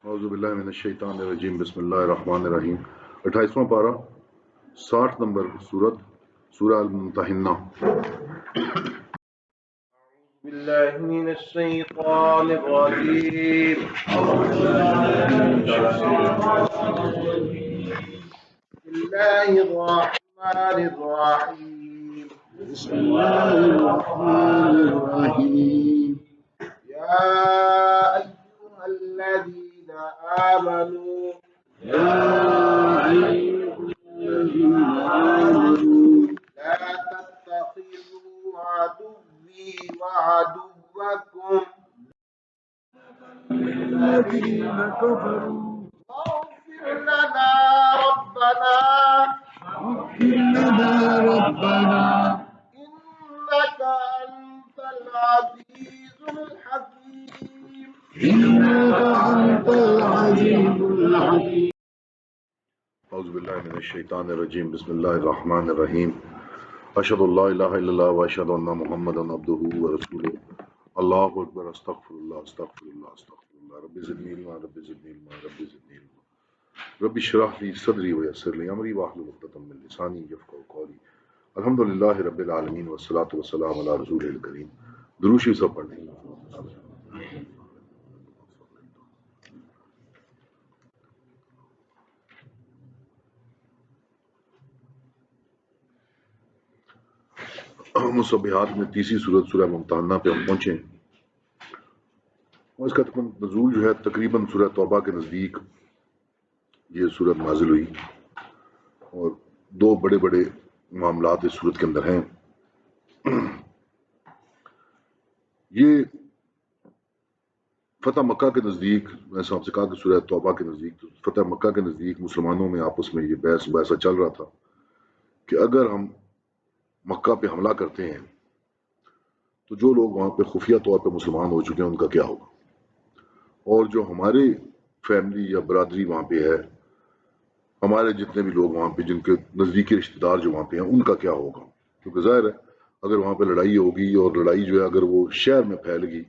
اعوذ باللہ من الشیطان الرجیم بسم اللہ الرحمن الرحیم 28واں پارہ 60 نمبر سورت سورہ الممتحنہ بالله من الشيطان الرجيم بسم الله الرحمن الرحيم بسم اللہ الرحمن الرحیم يا أيها الذين آمنوا یا ایھا الذین آمنوا لا تتخذوا عدوي وعدوكم الذین کفروا واغفر لنا ربنا اغفر لنا ربنا إنك أنت العزيز الحكيم انک انت العزیز الحکیم اعوذ باللہ من الشیطان الرجیم بسم اللہ الرحمن الرحیم اشہد ان لا الہ الا اللہ واشہد ان محمدا عبدہ ورسولہ اللہ اکبر استغفر اللہ استغفر اللہ استغفر اللہ رب زدنی علما رب زدنی علما رب زدنی علما رب اشرح لی صدری ویسر لی امری واحلل عقدۃ من لسانی یفقهوا قولی الحمدللہ رب العالمین والصلاۃ والسلام علی رسول الکریم درود شریف سب پڑھ لیں مصبحات میں تیسری سورت سورہ ممتحنہ پہ ہم پہنچے ہیں اور اس کا نزول جو ہے تقریباً سورہ توبہ کے نزدیک یہ سورت نازل ہوئی اور دو بڑے بڑے معاملات اس سورت کے اندر ہیں. یہ فتح مکہ کے نزدیک میں نے آپ سے کہا کہ سورہ توبہ کے نزدیک فتح مکہ کے نزدیک مسلمانوں میں آپس میں یہ بحث مباحثہ چل رہا تھا کہ اگر ہم مکہ پہ حملہ کرتے ہیں تو جو لوگ وہاں پہ خفیہ طور پہ مسلمان ہو چکے ہیں ان کا کیا ہوگا، اور جو ہماری فیملی یا برادری وہاں پہ ہے، ہمارے جتنے بھی لوگ وہاں پہ جن کے نزدیکی رشتہ دار جو وہاں پہ ہیں ان کا کیا ہوگا. کیونکہ ظاہر ہے اگر وہاں پہ لڑائی ہوگی اور لڑائی جو ہے اگر وہ شہر میں پھیل گئی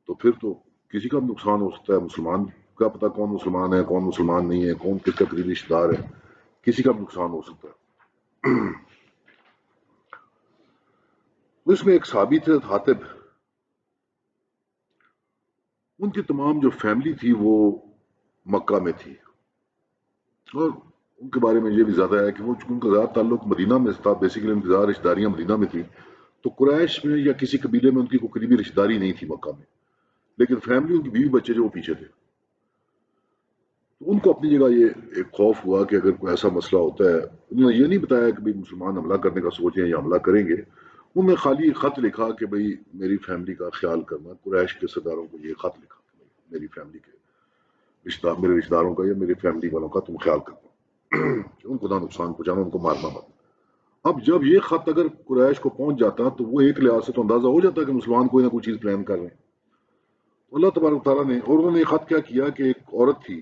تو پھر تو کسی کا بھی نقصان ہو سکتا ہے. مسلمان کا پتہ کون مسلمان ہے کون مسلمان نہیں ہے، کون کس کا قریبی رشتہ دار ہے، کسی کا بھی نقصان ہو سکتا ہے. اس میں ایک صحابی تھے حاتب، ان کی تمام جو فیملی تھی وہ مکہ میں تھی، اور ان کے بارے میں یہ بھی زیادہ ہے کہ وہ ان کا زیادہ تعلق مدینہ میں تھا. بیسیکلی ان کی زیادہ رشتہ داریاں مدینہ میں تھی، تو قریش میں یا کسی قبیلے میں ان کی کوئی قریبی رشتہ داری نہیں تھی مکہ میں، لیکن فیملی ان کی بیوی بچے جو وہ پیچھے تھے. تو ان کو اپنی جگہ یہ ایک خوف ہوا کہ اگر کوئی ایسا مسئلہ ہوتا ہے، انہوں نے یہ نہیں بتایا کہ بھئی مسلمان حملہ کرنے کا سوچیں یا حملہ کریں گے. انہوں نے خالی خط لکھا کہ بھئی میری فیملی کا خیال کرنا. قریش کے سرداروں کو یہ خط لکھا کہ بھئی میری فیملی کے میرے رشتہ داروں کا یا میری فیملی والوں کا تم خیال کرنا، ان کو نہ نقصان پہنچانا، ان کو مارنا مت. اب جب یہ خط اگر قریش کو پہنچ جاتا تو وہ ایک لحاظ سے تو اندازہ ہو جاتا کہ مسلمان کوئی نہ کوئی چیز پلان کر رہے ہیں. اللہ تبارک تعالیٰ نے، اور انہوں نے یہ خط کیا کیا کہ ایک عورت تھی،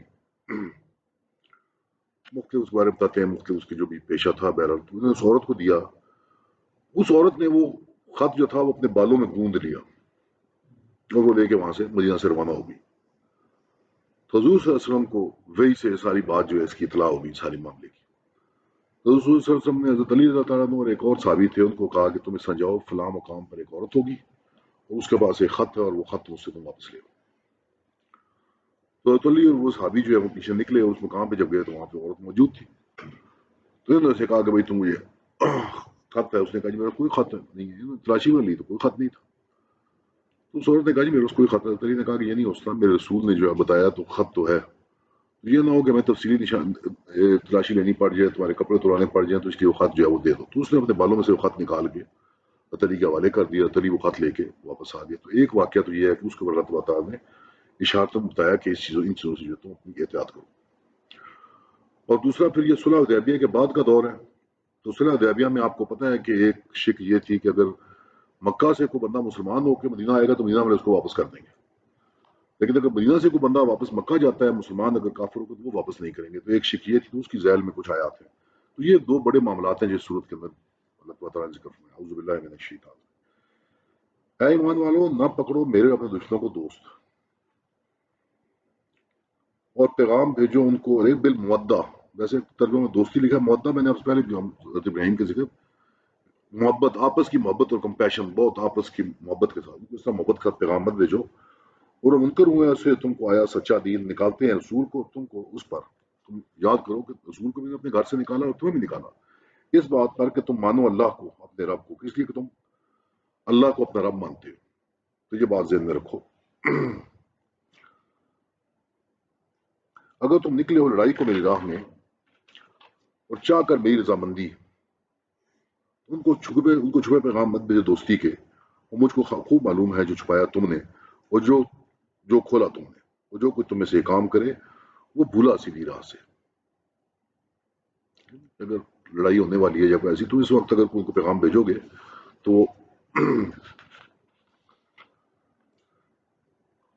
مختلف اس بارے میں بتاتے ہیں، مختلف اس کی جو بھی پیشہ تھا، بہرحال تو انہوں نے اس عورت کو دیا. اس عورت نے وہ خط جو تھا وہ اپنے بالوں میں گوندھ لیا اور وہ لے کے وہاں سے مدینہ سے روانہ ہو گئی. تو حضور صلی اللہ علیہ وسلم کو وہی سے ساری بات جو ہے اس کی اطلاع ہو گئی ساری معاملے کی. تو حضور صلی اللہ علیہ وسلم نے حضرت علی رضی اللہ عنہ اور ایک اور صحابی تھے ان کو کہا کہ تم اس طرح جاؤ، فلاں مقام پر ایک عورت ہوگی اور اس کے پاس ایک خط ہے اور وہ خط مجھ سے تم واپس لے لو. تو حضرت علی اور وہ صحابی جو ہے وہ پیچھے نکلے اور اس مقام پہ جب گئے تو وہاں پہ عورت موجود تھی. تو انہوں نے اسے کہا کہ بھائی تم یہ خط ہے. اس نے کہا جی میرا کوئی خط نہیں ہے. تلاشی میں لی تو کوئی خط نہیں تھا. تو اس عورت نے کہا جی میرے کوئی خط نہیں. علی نے کہا کہ یہ نہیں ہو سکتا، میرے رسول نے جو ہے بتایا تو خط تو ہے. یہ نہ ہو کہ میں تفصیلی تلاشی لینی پڑ جائے، تمہارے کپڑے توڑانے پڑ جائیں، تو اس لیے وہ خط جو ہے وہ دے دو. تو اس نے اپنے بالوں میں سے وہ خط نکال کے علی کے حوالے کر دیا. علی وہ خط لے کے واپس آ گیا. تو ایک واقعہ تو یہ ہے کہ اس کے اوپر اللہ تعالیٰ نے اشارتاً بتایا کہ ان چیزوں سے جو تم اپنی احتیاط کرو. اور دوسرا پھر یہ صلح حدیبیہ کے بعد کا دور ہے. تو صلح حدیبیہ میں آپ کو پتہ ہے کہ ایک شک یہ تھی کہ اگر مکہ سے کوئی بندہ مسلمان ہو کے مدینہ آئے گا تو مدینہ والے اس کو واپس کر دیں گے، لیکن اگر مدینہ سے کوئی بندہ واپس مکہ جاتا ہے مسلمان اگر کافر ہو تو وہ واپس نہیں کریں گے. تو ایک شک یہ تھی، تو اس کی ذیل میں کچھ آیات ہیں. تو یہ دو بڑے معاملات ہیں جس صورت کے اندر اللہ تعالیٰ نے ذکر فرمایا. اعوذ باللہ من الشیطان. اے ایمان والو، نہ پکڑو میرے اپنے دشمنوں کو دوست. اور پیغام بھیجو ان کو بالمودہ. ویسے ترجمہ میں دوستی لکھا ہے، مودہ میں نے آپ سے پہلے بھی حضرت ابراہیم کے ذکر، محبت، آپس کی محبت اور کمپیشن، بہت آپس کی محبت کے ساتھ، اس طرح محبت کا پیغام مت بھیجو. اور منکر ہوئے اسے تم کو آیا سچا دین، نکالتے ہیں رسول کو تم کو اس پر. تم یاد کرو کہ رسول کو بھی اپنے گھر سے نکالا اور تمہیں بھی نکالا اس بات پر کہ تم مانو اللہ کو، اپنے رب کو، اس لیے کہ تم اللہ کو اپنا رب مانتے ہو. تو یہ بات ذہن میں رکھو. اگر تم نکلے ہو لڑائی کو میری راہ میں اور چاہ کر میری رضامندی، ان کو چھپے پیغام مت بھیجو دوستی کے. اور مجھ کو خوب معلوم ہے جو چھپایا تم نے اور جو کھولا تم نے. اور جو کوئی تم میں سے کام کرے وہ بھولا سیدھی راہ سے. اگر لڑائی ہونے والی ہے یا کوئی ایسی، تو اس وقت اگر کوئی کو پیغام بھیجو گے تو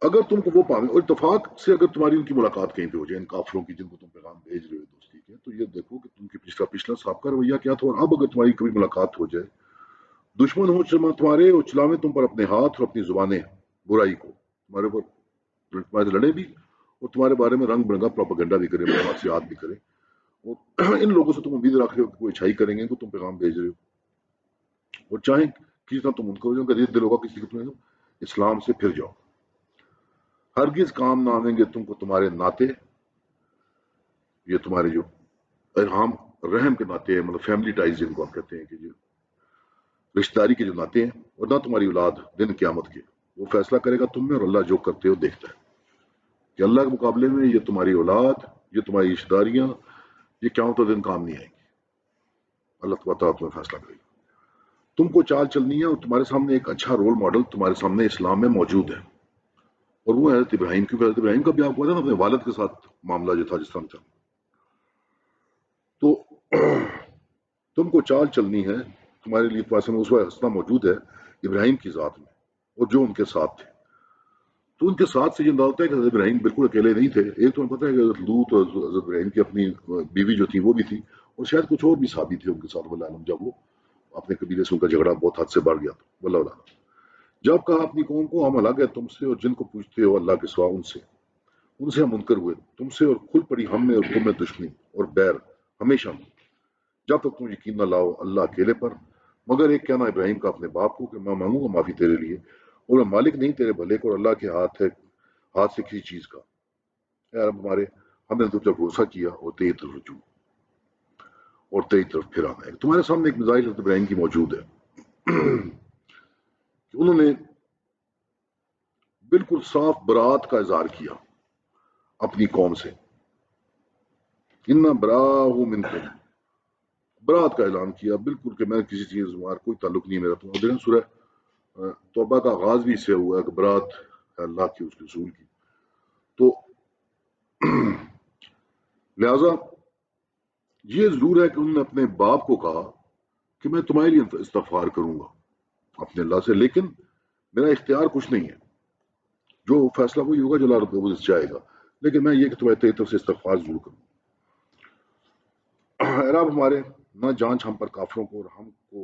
اگر تم کو وہ پاویں، اور اتفاق سے اگر تمہاری ان کی ملاقات کہیں پہ ہو جائے، ان کافروں کی جن کو تم پیغام بھیج رہے ہو دوستی کے، تو یہ دیکھو کہ تم کی پچھلا سابقہ رویہ کیا تھا. اور اب اگر تمہاری کبھی ملاقات ہو جائے، دشمن ہو تمہارے اور چلاویں تم پر اپنے ہاتھ اور اپنی زبانیں برائی کو، تمہارے لڑے بھی اور تمہارے بارے میں رنگ برنگا پروپیگنڈا بھی کریں، مواصلات بھی کریں. اور ان لوگوں سے تم امید رکھ رہے ہو کہ کوئی اچھائی کریں گے، ان کو تم پیغام بھیج رہے ہو. اور چاہیں کسی طرح تم ان کو دل ہوگا کسی کو تمہیں اسلام سے پھر جاؤ. ہرگز کام نہ آئیں گے تم کو تمہارے ناطے، یہ تمہارے جو ارحام رحم کے ناطے ہیں، مطلب فیملی ٹائز جن کو ہم کہتے ہیں، کہ جو رشتہ داری کے جو ناطے ہیں، اور نہ تمہاری اولاد دن قیامت کے. وہ فیصلہ کرے گا تم میں، اور اللہ جو کرتے ہو دیکھتا ہے. کہ اللہ کے مقابلے میں یہ تمہاری اولاد، یہ تمہاری رشتہ داریاں، یہ قیامت دن کام نہیں آئیں گی. اللہ تعالیٰ تمہیں فیصلہ کرے گا. تم کو چال چلنی ہے، اور تمہارے سامنے ایک اچھا رول ماڈل تمہارے سامنے اسلام میں موجود ہے، اور وہ حضرت ابراہیم. کیونکہ حضرت ابراہیم کا بھی آپ کو پتا نا اپنے والد کے ساتھ معاملہ جو تھا جس طرح تھا. تو تم کو چال چلنی ہے، تمہارے لیے پاس میں اسوہ حسنہ موجود ہے ابراہیم کی ذات میں اور جو ان کے ساتھ تھے. تو ان کے ساتھ سے یہ اندازہ ہے کہ حضرت ابراہیم بالکل اکیلے نہیں تھے. ایک تو ہمیں پتہ ہے کہ حضرت لوط اور حضرت ابراہیم کی اپنی بیوی جو تھی وہ بھی تھی، اور شاید کچھ اور بھی صحابی تھے ان کے ساتھ، واللہ عالم، جب وہ اپنے قبیلے سے ان کا جھگڑا بہت حد سے بڑھ گیا تھا، واللہ عالم. جب کہا اپنی قوم کو ہم الگ ہے تم سے اور جن کو پوچھتے ہو اللہ کے سوا ان سے ہم منکر ہوئے تم سے، اور کھل پڑی ہم میں اور تم میں دشمنی اور بیر ہمیشہ میں، جب تک تم یقین نہ لاؤ اللہ اکیلے پر. مگر ایک کہنا ابراہیم کا اپنے باپ کو کہ میں مانگوں گا معافی تیرے لیے، اور میں مالک نہیں تیرے بھلے کو، اور اللہ کے ہاتھ سے کسی چیز کا. اے رب ہمارے، ہم نے تجھ پر بھروسہ کیا اور تیری طرف رجوع اور تیری طرف پھر آنا ہے. تمہارے سامنے ایک مثال حضرت ابراہیم کی موجود ہے کہ انہوں نے بالکل صاف برات کا اظہار کیا اپنی قوم سے. انا براء منکم، برات کا اعلان کیا بالکل کہ میں کسی چیز ہمارا کوئی تعلق نہیں ہے میرا. تو سورہ توبہ کا آغاز بھی اس سے ہوا ہے کہ برات ہے اللہ کی، اس کے رسول کی. تو لہذا یہ ضرور ہے کہ انہوں نے اپنے باپ کو کہا کہ میں تمہارے لیے استغفار کروں گا اپنے اللہ سے، لیکن میرا اختیار کچھ نہیں ہے، جو فیصلہ وہی ہوگا جو اللہ رب العزت چاہے گا، لیکن میں یہ کہ تمہاری طرف سے استغفار ضرور کروں. اے رب ہمارے، نہ جانچ ہم پر کافروں کو، اور ہم کو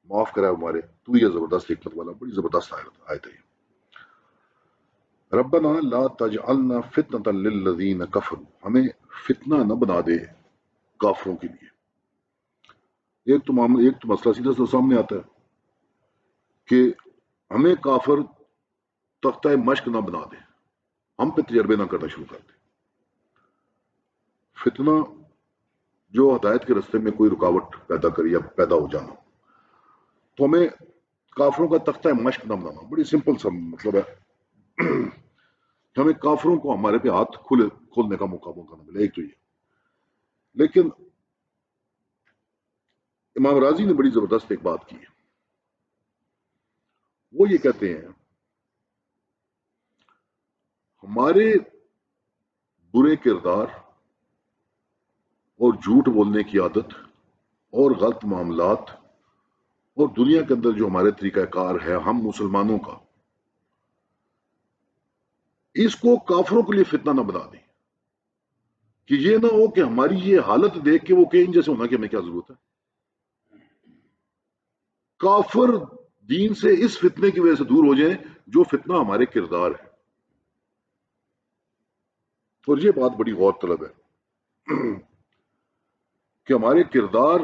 معاف کرا ہمارے. تو یہ زبردست حکمت والا بڑی زبردست آیت ہے. ربنا لا تجعلنا فتنة للذین کفروا، ہمیں فتنہ نہ بنا دے کافروں کے لیے. ایک تو مسئلہ سیدھا سا سامنے آتا ہے کہ ہمیں کافر تختہ مشق نہ بنا دے، ہم پہ تجربے نہ کرنا شروع کر دے. فتنہ جو ہدایت کے رستے میں کوئی رکاوٹ پیدا کری یا پیدا ہو جانا، تو ہمیں کافروں کا تختہ مشق نہ بنانا. بڑی سمپل سا مطلب ہے کہ ہمیں کافروں کو ہمارے پہ ہاتھ کھولنے کا موقع نہ ملے. ایک تو یہ. لیکن امام راضی نے بڑی زبردست ایک بات کی ہے. وہ یہ کہتے ہیں ہمارے برے کردار اور جھوٹ بولنے کی عادت اور غلط معاملات اور دنیا کے اندر جو ہمارے طریقہ کار ہے ہم مسلمانوں کا، اس کو کافروں کے لیے فتنہ نہ بنا دیں، کہ یہ نہ ہو کہ ہماری یہ حالت دیکھ کے وہ کہیں جیسے ہونا کہ ہمیں کیا ضرورت ہے. کافر دین سے اس فتنے کی وجہ سے دور ہو جائیں جو فتنہ ہمارے کردار ہے. اور یہ بات بڑی غور طلب ہے کہ ہمارے کردار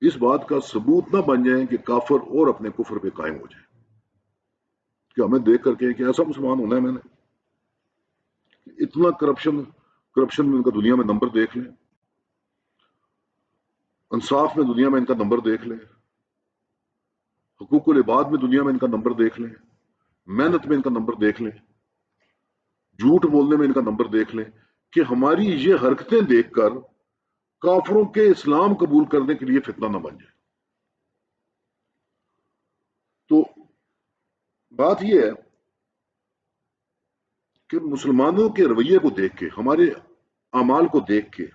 اس بات کا ثبوت نہ بن جائیں کہ کافر اور اپنے کفر پہ قائم ہو جائیں، کہ ہمیں دیکھ کر کے کہ ایسا مسلمان ہونا ہے میں نے، اتنا کرپشن میں ان کا دنیا میں نمبر دیکھ لیں، انصاف میں دنیا میں ان کا نمبر دیکھ لیں، حقوق العباد میں دنیا میں ان کا نمبر دیکھ لیں، محنت میں ان کا نمبر دیکھ لیں، جھوٹ بولنے میں ان کا نمبر دیکھ لیں، کہ ہماری یہ حرکتیں دیکھ کر کافروں کے اسلام قبول کرنے کے لیے فتنہ نہ بن جائے۔ تو بات یہ ہے کہ مسلمانوں کے رویے کو دیکھ کے، ہمارے اعمال کو دیکھ کے،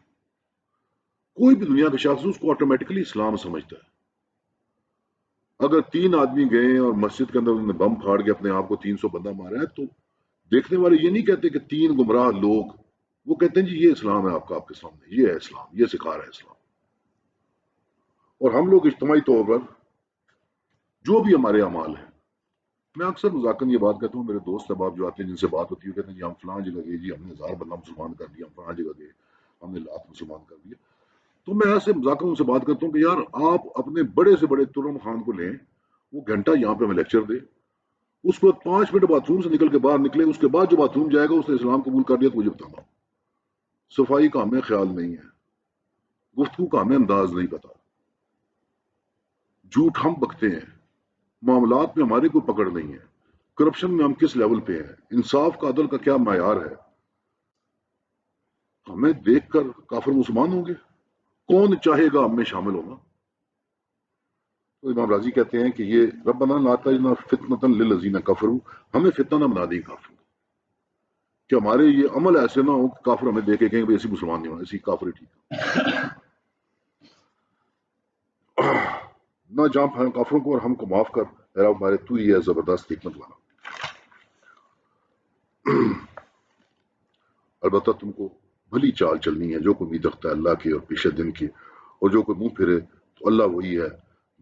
کوئی بھی دنیا کا شخص اس کو آٹومیٹکلی اسلام سمجھتا ہے۔ اگر 3 آدمی گئے اور مسجد کے اندر انہوں نے بم پھاڑ کے اپنے آپ کو 300 بندہ مارا ہے، تو دیکھنے والے یہ نہیں کہتے کہ 3 گمراہ لوگ، وہ کہتے ہیں جی یہ اسلام ہے، آپ کے سامنے یہ ہے اسلام، یہ سکھا رہا ہے اسلام۔ اور ہم لوگ اجتماعی طور پر جو بھی ہمارے اعمال ہیں، میں اکثر مذاکراً یہ بات کہتا ہوں، میرے دوست احباب جو آتے ہیں جن سے بات ہوتی ہے، کہتے ہیں جی ہم فلاں جگہ گئے، جی ہم نے 1000 بندہ مسلمان کر دیا، ہم فلاں جگہ گئے ہم نے لاکھ مسلمان کر دیا۔ تو میں ایسے مذاکروں ان سے بات کرتا ہوں کہ یار آپ اپنے بڑے سے بڑے ترم خان کو لیں، وہ گھنٹہ یہاں پہ ہمیں لیکچر دے، اس کو 5 منٹ باتھ روم سے نکل کے باہر نکلے، اس کے بعد جو باتھ روم جائے گا اس نے اسلام قبول کر لیا تو مجھے بتانا، صفائی کا ہمیں خیال نہیں ہے، گفتگو کا ہمیں انداز نہیں پتا، جھوٹ ہم بکتے ہیں، معاملات میں ہماری کوئی پکڑ نہیں ہے، کرپشن میں ہم کس لیول پہ ہیں، انصاف کا عدل کا کیا معیار ہے، ہمیں دیکھ کر کافر مسلمان ہوں گے؟ کون چاہے گا ہم میں شامل ہونا؟ تو امام راضی کہتے ہیں کہ یہ ربنا لا تجعلنا فتنة للذین کفروا، ہمیں فتنہ نہ بنا دی کافر، کہ ہمارے یہ عمل ایسے نہ ہو کہ کافر ہمیں دیکھ کے کہیں کہ ایسی مسلمان نہیں ہو، ایسی کافر ہی ٹھیک ہے، نہ جان پائیں کافروں کو اور ہم کو معاف کر، اے رب ہمارے تو ہی ہے زبردست حکمت والا۔ البتہ تم کو بھلی چال چلنی ہے، جو کوئی امید رکھتا ہے اللہ کی اور پیش دن کی، اور جو کوئی منہ پھرے تو اللہ وہی ہے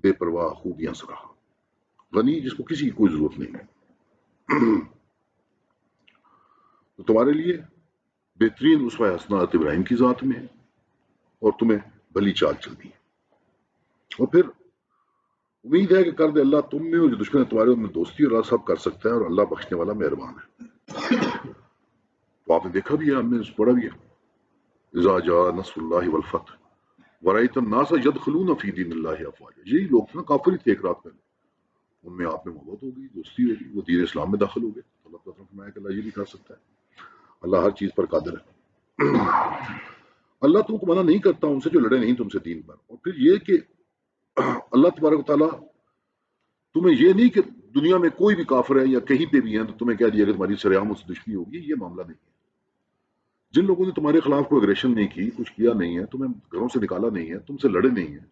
بے پرواہ خوبیاں سراہا، غنی جس کو کسی کی کوئی ضرورت نہیں ہے۔ تو تمہارے لیے بہترین اسوہ حسنہ حضرت ابراہیم کی ذات میں ہے، اور تمہیں بھلی چال چلنی ہے، اور پھر امید ہے کہ کر دے اللہ تم میں، اور جو دشمن ہے تمہارے ان میں دوستی، اور اللہ سب کر سکتا ہے، اور اللہ بخشنے والا مہربان ہے۔ تو آپ نے دیکھا بھی ہے، ہم نے پڑھا بھی ہے، اذا جاء نصر اللہ والفتح ورأیت الناس یدخلون فی دین اللہ افواجا، یہی لوگ تھے نا، کافر ہی تھے ایک رات پہلے، ان میں آپ میں محبت ہوگی، دوستی ہوگی، وہ دین اسلام میں داخل ہو گئے۔ اللہ تعالیٰ نے فرمایا کہ اللہ یہ بھی کر سکتا ہے، اللہ ہر چیز پر قادر ہے۔ اللہ تم کو منع نہیں کرتا ان سے جو لڑے نہیں تم سے دین پر، اور پھر یہ کہ اللہ تبارک و تعالیٰ تمہیں یہ نہیں کہ دنیا میں کوئی بھی کافر ہے یا کہیں پہ بھی ہے تو تمہیں کہہ دیا کہ تمہاری سرعام اس سے دشمنی ہوگی، یہ معاملہ نہیں ہے۔ جن لوگوں نے تمہارے خلاف کوئی اگریشن نہیں کی، کچھ کیا نہیں ہے، تمہیں گھروں سے نکالا نہیں ہے، تم سے لڑے نہیں ہیں،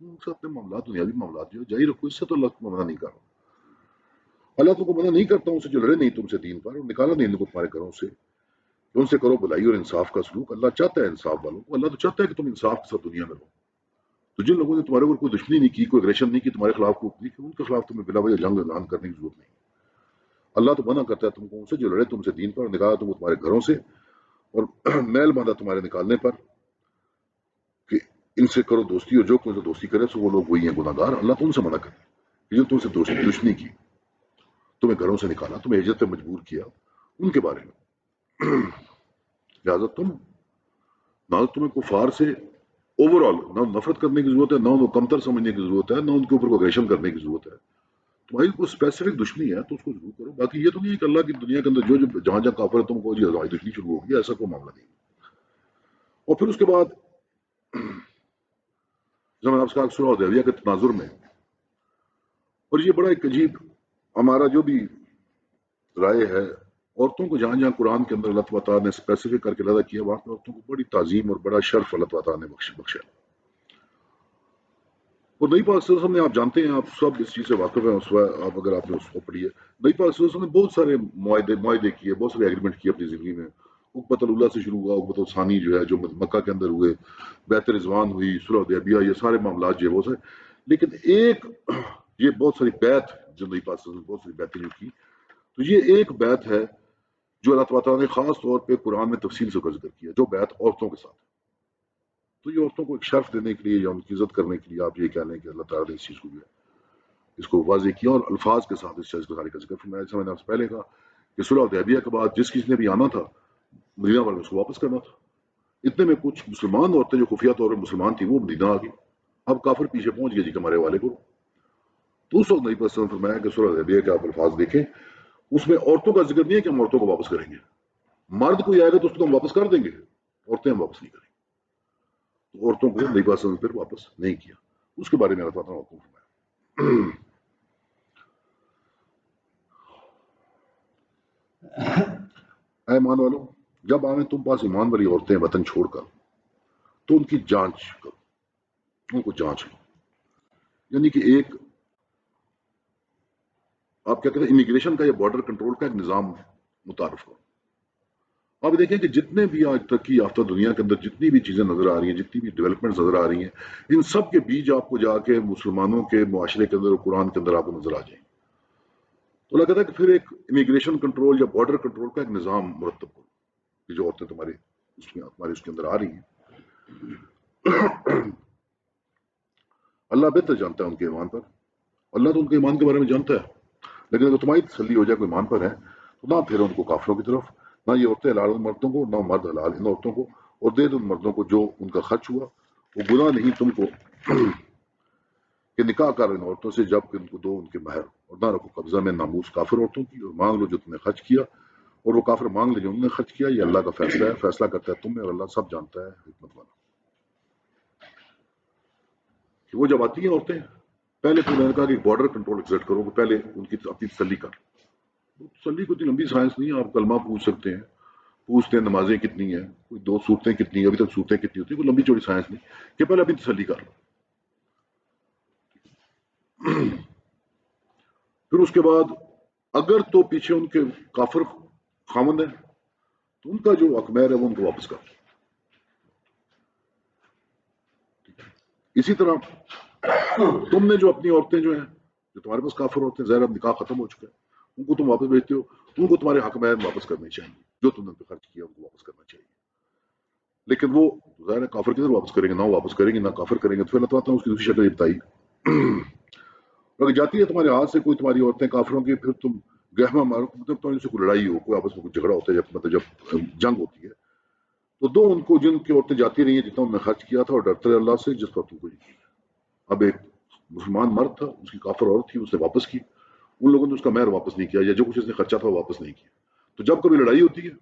تم ان سے اپنے معاملات، دنیاوی معاملات جو جاری رکھو، اس سے تو اللہ تم کو منع نہیں کر رہا۔ اللہ تم کو منع نہیں کرتا ان سے جو لڑے نہیں تم سے دین پر، اور نکالا نہیں ان کو تمہارے گھروں سے، ان سے کرو بلائی اور انصاف کا سلوک۔ اللہ چاہتا ہے انصاف والوں کو، اللہ تو چاہتا ہے کہ تم انصاف کے ساتھ دنیا میں رہو۔ تو جن لوگوں نے تمہارے اوپر کوئی دشمنی نہیں کی، کوئی اگریشن نہیں کی، تمہارے خلاف کوئی کی، ان کے خلاف تمہیں بلا وجہ جنگ اعلان کرنے کی ضرورت نہیں۔ اللہ تو منع کرتا ہے تم کو ان سے جو لڑے تم سے دین پر، اور نکالا تم کو تمہارے گھروں سے، اور میل باندھا تمہارے نکالنے پر، کہ ان سے کرو دوستی، اور جو کوئی سے دوستی کرے سو وہ لوگ وہی ہیں گناہ گار۔ اللہ تو ان سے منع کرے کہ جو تم سے دشمنی کی، تمہیں گھروں سے نکالا، تمہیں ہجرت پہ مجبور کیا، ان کے بارے میں۔ لہٰذا نہ تمہیں کفار سے اوور آل نہ نفرت کرنے کی ضرورت ہے، نہ ان کو کمتر سمجھنے کی ضرورت ہے، نہ ان کے اوپر کوئی اگریشن کرنے کی ضرورت ہے۔ تمہاری کوئی اسپیسیفک دشمنی ہے تو اس کو ضرور کرو، باقی یہ تو نہیں ہے کہ اللہ کی دنیا کے اندر جو جہاں جہاں کافر ہے تم کو جی ہماری دشمنی شروع ہوگی، ایسا کوئی معاملہ نہیں۔ اور پھر اس کے بعد زمان آپ کا صلح حدیبیہ کے تناظر میں، اور یہ بڑا ایک عجیب ہمارا جو بھی رائے ہے، عورتوں کو جہاں جہاں قرآن کے اندر اللہ تعالیٰ نے اسپیسیفک کر کے ادا کیا، وہاں پہ عورتوں کو بڑی تعظیم اور بڑا شرف اللہ تعالیٰ نے بخشا۔ اور نبی پاک صلی اللہ علیہ وسلم نے، آپ جانتے ہیں، آپ سب اس چیز سے واقف ہیں، آپ اگر آپ نے اس کو پڑھی ہے، نبی پاک صلی اللہ علیہ وسلم نے بہت سارے معاہدے کیے، بہت سارے ایگریمنٹ کیے اپنی زندگی میں۔ عقبۃ اللہ سے شروع ہوا، عقبۃ الثانی جو ہے جو مکہ کے اندر ہوئے، بیعت رضوان ہوئی، صلح حدیبیہ، یہ سارے معاملات جو ہے وہ سے، لیکن ایک یہ بہت ساری بیعت جو نبی پاک صلی اللہ علیہ وسلم نے بہت ساری بیعتیں جو کی، تو یہ ایک بیعت ہے جو اللہ تعالیٰ نے خاص طور پہ قرآن میں تفصیل سے ذکر کیا، جو بیعت عورتوں کے ساتھ ہے۔ تو یہ عورتوں کو ایک شرف دینے کے لیے یا ان کی عزت کرنے کے لیے آپ یہ کہہ لیں کہ اللہ تعالیٰ نے اس چیز کو جو ہے اس کو واضح کیا اور الفاظ کے ساتھ اس چیز کا ذکر فرمایا۔ جیسے میں نے آپ سے پہلے کہا کہ صلح حدیبیہ کے بعد جس کسی نے بھی آنا تھا مدینہ والے اس کو واپس کرنا تھا۔ اتنے میں کچھ مسلمان عورتیں جو خفیہ طور پر مسلمان تھیں وہ مدینہ آ گئی۔ اب کافر پیچھے پہنچ گئے جی کہ ہمارے والے کو۔ تو اس وقت نبی صلی اللہ علیہ وسلم فرمایا کہ صلح حدیبیہ کے آپ الفاظ دیکھیں، اس میں عورتوں کا ذکر نہیں ہے کہ ہم عورتوں کو واپس کریں گے۔ مرد کوئی آئے گا تو اس کو ہم واپس کر دیں گے، عورتیں ہم واپس نہیں کریں گے۔ تو عورتوں کو نبی صلی اللہ علیہ وسلم پھر واپس نہیں کیا۔ اس کے بارے میں اللہ تعالیٰ نے حکم فرمایا۔ اے ایمان والو، جب آئیں تم پاس ایمان والی عورتیں وطن چھوڑ کر تو ان کی جانچ کرو، ان کو جانچ لو۔ یعنی کہ ایک آپ کیا کہتے ہیں امیگریشن کا یا بارڈر کنٹرول کا ایک نظام متعارف کرو۔ آپ دیکھیں کہ جتنے بھی آج ترقی یافتہ دنیا کے اندر جتنی بھی چیزیں نظر آ رہی ہیں، جتنی بھی ڈیولپمنٹ نظر آ رہی ہیں، ان سب کے بیج آپ کو جا کے مسلمانوں کے معاشرے کے اندر اور قرآن کے اندر آپ کو نظر آ جائیں۔ تو اللہ کہتا ہے کہ پھر ایک امیگریشن کنٹرول یا بارڈر کنٹرول کا ایک نظام مرتب کرو کہ جو عورتیں تمہارے اس کے اندر آ رہی ہیں۔ اللہ بہتر جانتا ہے ان کے ایمان پر، اللہ تو ان کے ایمان کے بارے میں جانتا ہے، لیکن اگر تمہاری تسلی ہو جائے کوئی ایمان پر ہے تو نہ پھر ان کو کافروں کی طرف، نہ یہ عورتیں حلال ان مردوں کو، نہ مرد حلال ان عورتوں کو، اور دے دو ان مردوں کو جو ان کا خرچ ہوا۔ وہ گناہ نہیں تم کو کہ نکاح کر ان عورتوں سے جب کہ ان کو دو ان کے مہر، اور نہ رکھو قبضہ میں ناموس کافر عورتوں کی، اور مانگ لو جو تم نے خرچ کیا، اور وہ کافر مانگ لے جو انہوں نے خرچ کیا۔ یہ اللہ کا فیصلہ ہے، فیصلہ کرتا ہے تم میں، اور اللہ سب جانتا ہے، حکمت والا۔ کہ وہ جب آتی ہیں عورتیں، پہلے تو میں نے کہا کہ بارڈر کنٹرول ایگزٹ کرو، کہ پہلے ان کی اپنی تسلی کر۔ تسلی کو اتنی لمبی سائنس نہیں ہے، آپ کلمہ پوچھ سکتے ہیں، پوچھتے ہیں نمازیں کتنی ہیں، کوئی 2 صورتیں کتنی ہیں، ابھی تک صورتیں کتنی ہوتی ہیں، کوئی لمبی چوڑی سائنس نہیں کہ پہلے اپنی تسلی کر لو۔ پھر اس کے بعد اگر تو پیچھے ان کے کافر خامند ہیں تو ان کا جو اقمیر ہے وہ ان کو واپس کر دو۔ اسی طرح تم نے جو اپنی عورتیں جو ہیں جو تمہارے پاس کافر عورتیں، ظاہر اب نکاح ختم ہو چکا ہے، ان کو تم واپس بھیجتے ہو تو ان کو تمہارے حق میں واپس کرنے چاہیے، جو تم نے ان پہ خرچ کیا ان کو واپس کرنا چاہیے۔ لیکن وہ ظاہر ہے کافر کدھر واپس کریں گے، نہ واپس کریں گے نہ کافر کریں گے، تو پھر اللہ تعالیٰ نے اس کی دوسری شکل یہ بتائی۔ اگر جاتی ہے تمہارے ہاتھ سے کوئی تمہاری عورتیں کافروں کی، پھر تم گہما مارو، مطلب تمہاری سے کوئی لڑائی ہو، کوئی آپس میں کوئی جھگڑا ہوتا ہے، مطلب جب جنگ ہوتی ہے، تو دو ان کو جن کی عورتیں جاتی رہی ہیں جتنا انہوں نے خرچ کیا تھا، اور ڈرتے رہے اللہ سے جس پر تم کو یقین ہے۔ اب ایک مسلمان مرد تھا، اس کی کافر عورت تھی، اس نے واپس کی، ان لوگوں نے اس کا مہر واپس نہیں کیا، یا جو کچھ اس نے خرچہ تھا واپس نہیں کیا۔ تو جب کبھی لڑائی ہوتی ہے،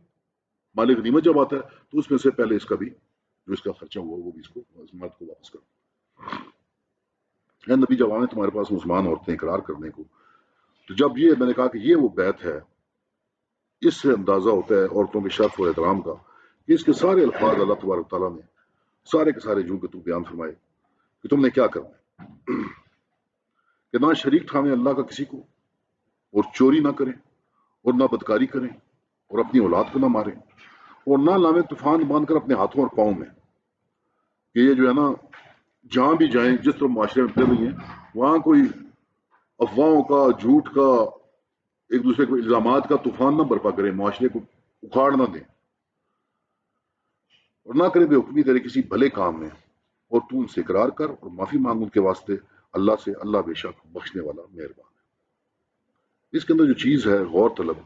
مال غنیمت جب آتا ہے، تو اس میں سے پہلے اس کا بھی جو اس کا خرچہ ہوا وہ بھی اس کو مرد کو واپس کرو۔ اے نبی جب آئے تمہارے پاس مسلمان عورتیں اقرار کرنے کو، تو جب یہ میں نے کہا کہ یہ وہ بیعت ہے، اس سے اندازہ ہوتا ہے عورتوں کے شرف اور احترام کا کہ اس کے سارے الفاظ اللہ تبارک تعالیٰ نے سارے کے سارے جو کہ تو بیان فرمائے کہ تم نے کیا کرنا ہے، کہ نہ شریک ٹھانے اللہ کا کسی کو، اور چوری نہ کریں، اور نہ بدکاری کریں، اور اپنی اولاد کو نہ ماریں، اور نہ لامے طوفان باندھ کر اپنے ہاتھوں اور پاؤں میں، کہ یہ جو ہے نا جہاں بھی جائیں جس طرح معاشرے میں پھیل رہی ہیں وہاں کوئی افواہوں کا، جھوٹ کا، ایک دوسرے کو الزامات کا طوفان نہ برپا کریں، معاشرے کو اکھاڑ نہ دیں، اور نہ کرے بے حکمی تیرے کسی بھلے کام میں، اور تو ان سے اقرار کر اور معافی مانگ ان کے واسطے اللہ سے، اللہ بے شک بخشنے والا مہربان ہے۔ اس کے اندر جو چیز ہے غور طلب،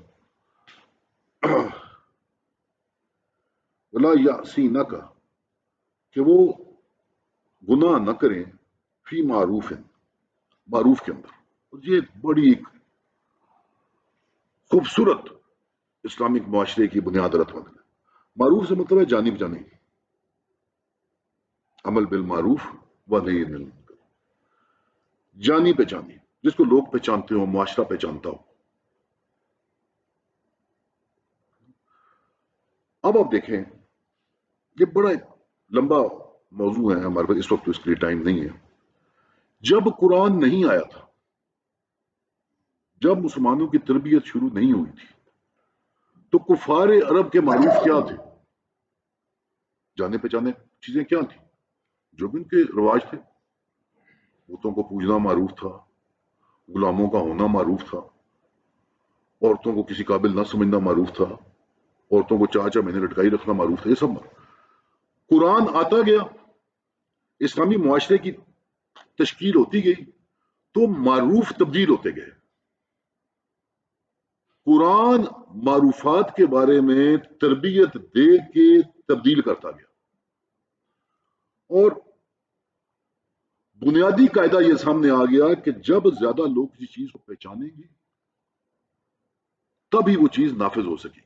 ولا یعصینک، کہ وہ گناہ نہ کریں، فی معروف، معروف کے اندر۔ اور یہ ایک بڑی ایک خوبصورت اسلامک معاشرے کی بنیاد رکھنے والا ہے۔ معروف سے مطلب ہے جانی بجانی، عمل بالمعروف و نہی عن المنکر، جانی پہچانی، جس کو لوگ پہچانتے ہو، معاشرہ پہچانتا ہو۔ اب آپ دیکھیں یہ بڑا ایک لمبا موضوع ہے، ہمارے پاس اس وقت اس کے لیے ٹائم نہیں ہے۔ جب قرآن نہیں آیا تھا، جب مسلمانوں کی تربیت شروع نہیں ہوئی تھی، تو کفار عرب کے معروف کیا تھے؟ جانے پہچانے چیزیں کیا تھیں؟ جو بھی ان کے رواج تھے، بتوں کو پوجنا معروف تھا، غلاموں کا ہونا معروف تھا، عورتوں کو کسی قابل نہ سمجھنا معروف تھا، عورتوں کو 4 مہینے لٹکائی رکھنا معروف تھا، یہ سب قرآن آتا گیا، اسلامی معاشرے کی تشکیل ہوتی گئی تو معروف تبدیل ہوتے گئے۔ قرآن معروفات کے بارے میں تربیت دے کے تبدیل کرتا گیا، اور بنیادی قاعدہ یہ سامنے آ گیا کہ جب زیادہ لوگ کسی چیز کو پہچانیں گے تبھی وہ چیز نافذ ہو سکے گی۔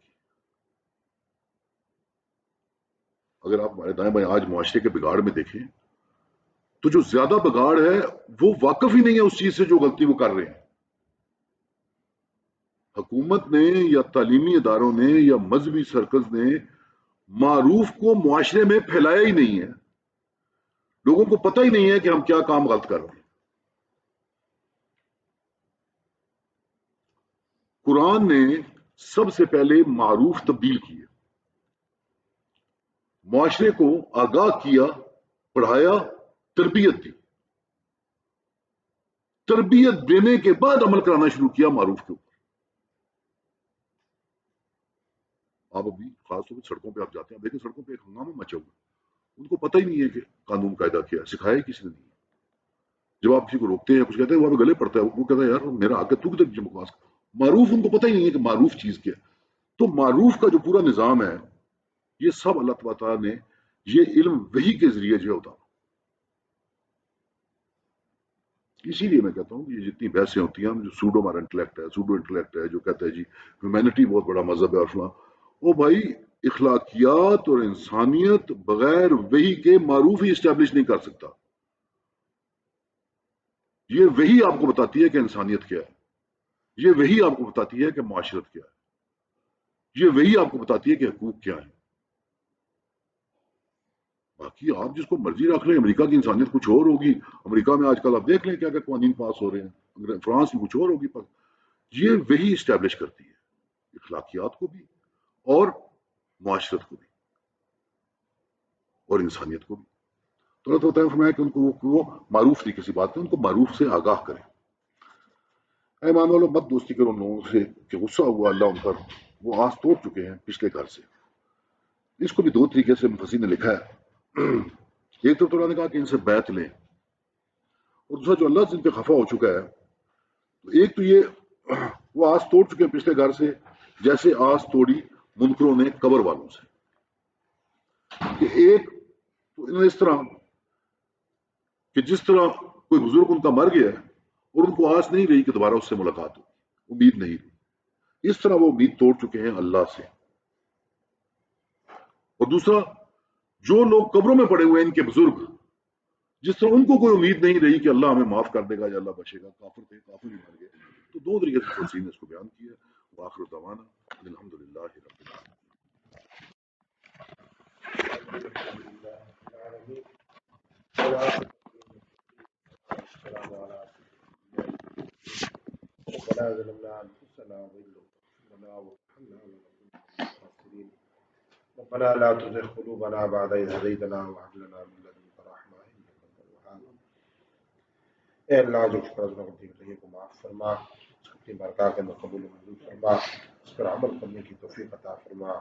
اگر آپ ہمارے دائیں بائیں آج معاشرے کے بگاڑ میں دیکھیں تو جو زیادہ بگاڑ ہے وہ واقف ہی نہیں ہے اس چیز سے جو غلطی وہ کر رہے ہیں۔ حکومت نے یا تعلیمی اداروں نے یا مذہبی سرکلز نے معروف کو معاشرے میں پھیلایا ہی نہیں ہے، لوگوں کو پتہ ہی نہیں ہے کہ ہم کیا کام غلط کر رہے ہیں۔ قرآن نے سب سے پہلے معروف تبدیل کیے، معاشرے کو آگاہ کیا، پڑھایا، تربیت دی، تربیت دینے کے بعد عمل کرانا شروع کیا معروف کے اوپر۔ آپ ابھی خاص طور پہ سڑکوں پہ آپ جاتے ہیں، دیکھیں سڑکوں پہ ایک ہنگامہ مچا ہوا، ان کو پتہ ہی نہیں ہے کہ قانون قاعدہ کیا ہے، سکھایا کسی نے نہیں۔ جب آپ کسی کو روکتے ہیں کچھ کہتے ہیں وہ آپ گلے پڑتا ہے، وہ کہتا ہے یار میرا حق ہے، تو کدھر بکواس کر۔ معروف ان کو پتہ ہی نہیں ہے کہ معروف چیز کیا ہے۔ تو معروف کا جو پورا نظام ہے یہ سب اللہ تعالیٰ نے یہ علم وحی کے ذریعے جو ہوتا۔ اسی لیے میں کہتا ہوں کہ یہ جتنی بحثیں ہوتی ہیں، جو سوڈو ہمارا انٹلیکٹ ہے، سوڈو انٹلیکٹ ہے جو کہتا ہے جی ہیومینٹی بہت بڑا مذہب ہے اور فلاں، وہ بھائی اخلاقیات اور انسانیت بغیر وحی کے معروف ہی اسٹیبلش نہیں کر سکتا۔ یہ وحی آپ کو بتاتی ہے کہ انسانیت کیا ہے، یہ وحی آپ کو بتاتی ہے کہ معاشرت کیا ہے، یہ وحی آپ کو بتاتی ہے کہ حقوق کیا ہیں۔ باقی آپ جس کو مرضی رکھ لیں، امریکہ کی انسانیت کچھ اور ہوگی، امریکہ میں آج کل آپ دیکھ لیں کیا قوانین پاس ہو رہے ہیں، فرانس میں کچھ اور ہوگی، یہ وہی اسٹیبلش کرتی ہے اخلاقیات کو بھی اور معاشرت کو بھی اور انسانیت کو بھی۔ تو اللہ تعالیٰ فرمایا کہ ان کو وہ معروف طریقے سے بات کریں، ان کو معروف سے آگاہ کریں۔ اے ایمان والو مت دوستی کرو ان لوگوں سے کہ غصہ ہوا اللہ ان پر، وہ آس توڑ چکے ہیں پچھلے گھر سے۔ اس کو بھی 2 طریقے سے مفسرین نے لکھا ہے، ایک تو اللہ نے کہا کہ ان سے بیعت لیں، اور دوسرا جو اللہ سے ان پہ خفا ہو چکا ہے، تو ایک تو یہ وہ آس توڑ چکے ہیں پچھلے گھر سے، جیسے آس توڑی منکروں نے قبر والوں سے، کہ ایک تو انہوں نے اس طرح کہ جس طرح کوئی بزرگ ان کا مر گیا ہے اور ان کو آس نہیں رہی کہ دوبارہ اس سے ملاقات ہو، امید نہیں رہی، اس طرح وہ امید توڑ چکے ہیں اللہ سے۔ اور دوسرا جو لوگ قبروں میں پڑے ہوئے ہیں ان کے بزرگ، جس طرح ان کو کوئی امید نہیں رہی کہ اللہ ہمیں معاف کر دے گا یا اللہ بچے گا، کافر تھے، کافر ہی مر گئے۔ تو 2 طریقے سے تفسیر نے اس کو بیان کیا ہے۔ وآخر دعوانا ان الحمدللہ رب العالمين. ربنا لا تزغ قلوبنا بعد إذ هديتنا وهب لنا من لدنك رحمة إنك أنت الوهاب. اے اللہ جو فرض غلطی کی کو معاف فرما، اپنی بارگاہ کے اندر قبول و منظور فرما، اس پر عمل کرنے کی توفیق عطا فرما۔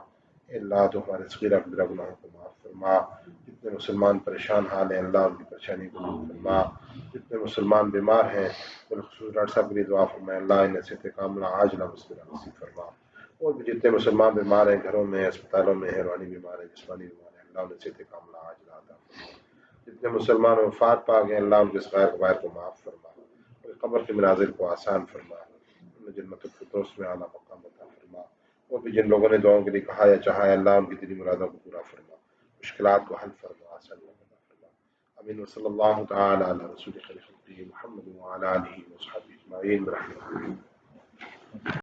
اے اللہ جو ہمارے صغیرہ کبیرہ گناہوں کو معاف فرما، جتنے مسلمان پریشان حال ہیں اللہ ان کی پریشانی کو دور فرما، جتنے مسلمان بیمار ہیں بالخصوص ڈاکٹر صاحب کے لیے دعا فرمائے، اللہ انہیں صحت کاملہ عاجلہ مصبرہ نصیب فرما۔ اور بھی جتنے مسلمان بیمار ہیں گھروں میں، اسپتالوں میں، حیوانی بیمار ہیں، جسمانی بیمار ہیں، اللہ انہیں صحت کاملہ عاجلہ عطا فرما۔ جتنے مسلمان وفات پا گئے اللہ ان کے صغائر کبائر کو معاف فرما، اور قبر کے مناظر کو آسان فرما، انہیں جنت الفردوس میں اعلیٰ مقام عطا فرما۔ اور بھی جن لوگوں نے دعاؤں کے لیے کہا یا چاہا ہے اللہ ان کی دلی مرادوں کو پورا فرما، مشکلات کو حل فرما، آسان عطا فرما۔ امین وصلی اللہ تعالی علی رسول خیر خلقہ محمد وعلی آلہ وصحبہ اجمعین برحمتہ۔